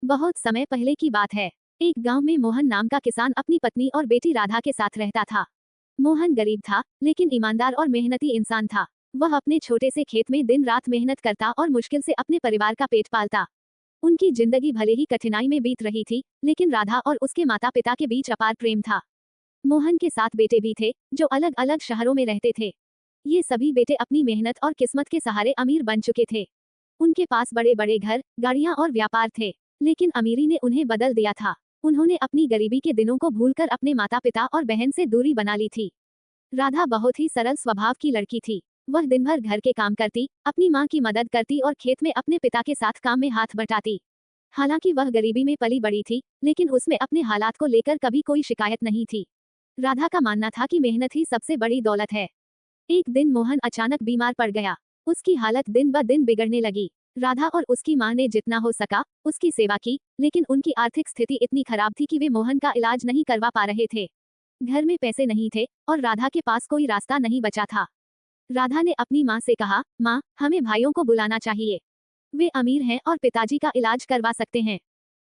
बहुत समय पहले की बात है। एक गांव में मोहन नाम का किसान अपनी पत्नी और बेटी राधा के साथ रहता था। मोहन गरीब था, लेकिन ईमानदार और मेहनती इंसान था। वह अपने छोटे से खेत में दिन रात मेहनत करता और मुश्किल से अपने परिवार का पेट पालता। उनकी जिंदगी भले ही कठिनाई में बीत रही थी, लेकिन राधा और उसके माता पिता के बीच अपार प्रेम था। मोहन के 7 बेटे भी थे, जो अलग अलग शहरों में रहते थे। ये सभी बेटे अपनी मेहनत और किस्मत के सहारे अमीर बन चुके थे। उनके पास बड़े बड़े घर, गाड़ियां और व्यापार थे, लेकिन अमीरी ने उन्हें बदल दिया था। उन्होंने अपनी गरीबी के दिनों को भूलकर अपने माता पिता और बहन से दूरी बना ली थी। राधा बहुत ही सरल स्वभाव की लड़की थी। वह दिन भर घर के काम करती, अपनी माँ की मदद करती और खेत में अपने पिता के साथ काम में हाथ बटाती। हालांकि वह गरीबी में पली बड़ी थी, लेकिन उसमें अपने हालात को लेकर कभी कोई शिकायत नहीं थी। राधा का मानना था कि मेहनत ही सबसे बड़ी दौलत है। एक दिन मोहन अचानक बीमार पड़ गया। उसकी हालत दिन ब दिन बिगड़ने लगी। राधा और उसकी मां ने जितना हो सका उसकी सेवा की, लेकिन उनकी आर्थिक स्थिति इतनी खराब थी कि वे मोहन का इलाज नहीं करवा पा रहे थे। घर में पैसे नहीं थे और राधा के पास कोई रास्ता नहीं बचा था। राधा ने अपनी माँ से कहा, माँ, हमें भाइयों को बुलाना चाहिए। वे अमीर हैं और पिताजी का इलाज करवा सकते हैं।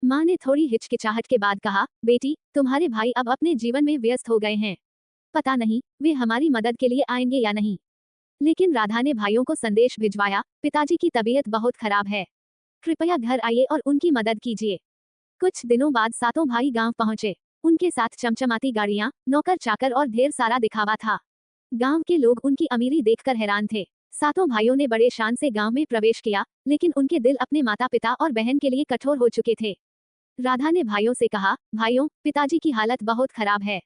माँ ने थोड़ी हिचकिचाहट के बाद कहा, बेटी, तुम्हारे भाई अब अपने जीवन में व्यस्त हो गए हैं। पता नहीं वे हमारी मदद के लिए आएंगे या नहीं। लेकिन राधा ने भाइयों को संदेश भिजवाया, पिताजी की तबीयत बहुत खराब है। कृपया घर आइए और उनकी मदद कीजिए। कुछ दिनों बाद सातों भाई गांव पहुंचे। उनके साथ चमचमाती गाड़ियां, नौकर चाकर और ढेर सारा दिखावा था। गांव के लोग उनकी अमीरी देखकर हैरान थे। सातों भाइयों ने बड़े शान से गांव में प्रवेश किया, लेकिन उनके दिल अपने माता पिता और बहन के लिए कठोर हो चुके थे। राधा ने भाइयों से कहा, भाइयों, पिताजी की हालत बहुत खराब है।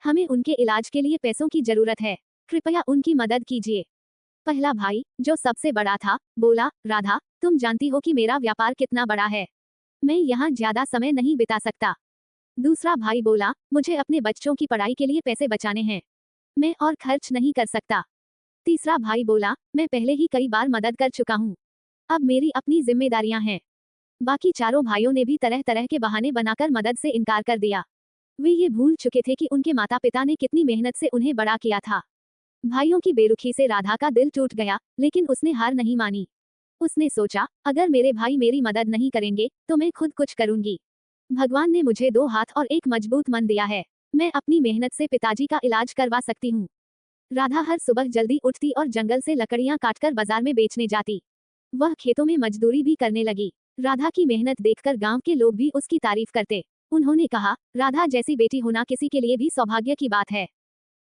हमें उनके इलाज के लिए पैसों की जरूरत है। कृपया उनकी मदद कीजिए। पहला भाई, जो सबसे बड़ा था, बोला, राधा, तुम जानती हो कि मेरा व्यापार कितना बड़ा है। मैं यहाँ ज्यादा समय नहीं बिता सकता। दूसरा भाई बोला, मुझे अपने बच्चों की पढ़ाई के लिए पैसे बचाने हैं। मैं और खर्च नहीं कर सकता। तीसरा भाई बोला, मैं पहले ही कई बार मदद कर चुका हूँ। अब मेरी अपनी जिम्मेदारियां हैं। बाकी चारों भाइयों ने भी तरह तरह के बहाने बनाकर मदद से इनकार कर दिया। वे ये भूल चुके थे कि उनके माता पिता ने कितनी मेहनत से उन्हें बड़ा किया था। भाइयों की बेरुखी से राधा का दिल टूट गया, लेकिन उसने हार नहीं मानी। उसने सोचा, अगर मेरे भाई मेरी मदद नहीं करेंगे तो मैं खुद कुछ करूंगी। भगवान ने मुझे 2 हाथ और एक मजबूत मन दिया है। मैं अपनी मेहनत से पिताजी का इलाज करवा सकती हूँ। राधा हर सुबह जल्दी उठती और जंगल से लकड़ियां काटकर बाजार में बेचने जाती। वह खेतों में मजदूरी भी करने लगी। राधा की मेहनत देखकर गांव के लोग भी उसकी तारीफ करते। उन्होंने कहा, राधा जैसी बेटी होना किसी के लिए भी सौभाग्य की बात है।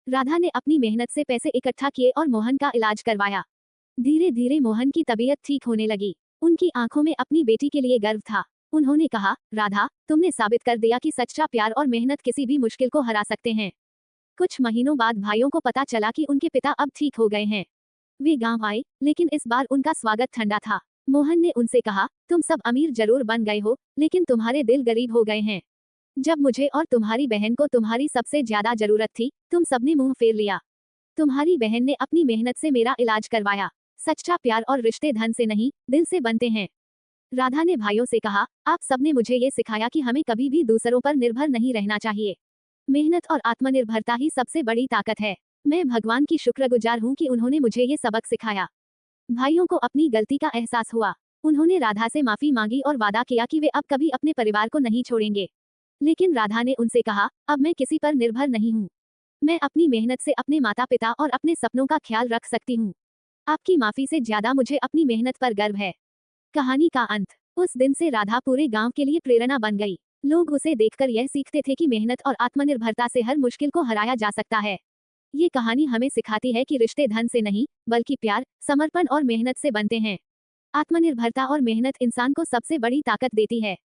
राधा ने अपनी मेहनत से पैसे इकट्ठा किए और मोहन का इलाज करवाया। धीरे धीरे मोहन की तबीयत ठीक होने लगी। उनकी आंखों में अपनी बेटी के लिए गर्व था। उन्होंने कहा, राधा, तुमने साबित कर दिया कि सच्चा प्यार और मेहनत किसी भी मुश्किल को हरा सकते हैं। कुछ महीनों बाद भाइयों को पता चला कि उनके पिता अब ठीक हो गए हैं। वे गांव आए, लेकिन इस बार उनका स्वागत ठंडा था। मोहन ने उनसे कहा, तुम सब अमीर जरूर बन गए हो, लेकिन तुम्हारे दिल गरीब हो गए हैं। जब मुझे और तुम्हारी बहन को तुम्हारी सबसे ज्यादा जरूरत थी, तुम सबने मुंह फेर लिया। तुम्हारी बहन ने अपनी मेहनत से मेरा इलाज करवाया। सच्चा प्यार और रिश्ते धन से नहीं, दिल से बनते हैं। राधा ने भाइयों से कहा, आप सबने मुझे ये सिखाया कि हमें कभी भी दूसरों पर निर्भर नहीं रहना चाहिए। मेहनत और आत्मनिर्भरता ही सबसे बड़ी ताकत है। मैं भगवान की शुक्रगुजार हूँ कि उन्होंने मुझे ये सबक सिखाया। भाइयों को अपनी गलती का एहसास हुआ। उन्होंने राधा से माफी मांगी और वादा किया कि वे अब कभी अपने परिवार को नहीं छोड़ेंगे। लेकिन राधा ने उनसे कहा, अब मैं किसी पर निर्भर नहीं हूँ। मैं अपनी मेहनत से अपने माता पिता और अपने सपनों का ख्याल रख सकती हूँ। आपकी माफी से ज्यादा मुझे अपनी मेहनत पर गर्व है। कहानी का अंत। उस दिन से राधा पूरे गांव के लिए प्रेरणा बन गई। लोग उसे देखकर यह सीखते थे कि मेहनत और आत्मनिर्भरता से हर मुश्किल को हराया जा सकता है। ये कहानी हमें सिखाती है कि रिश्ते धन से नहीं, बल्कि प्यार, समर्पण और मेहनत से बनते हैं। आत्मनिर्भरता और मेहनत इंसान को सबसे बड़ी ताकत देती है।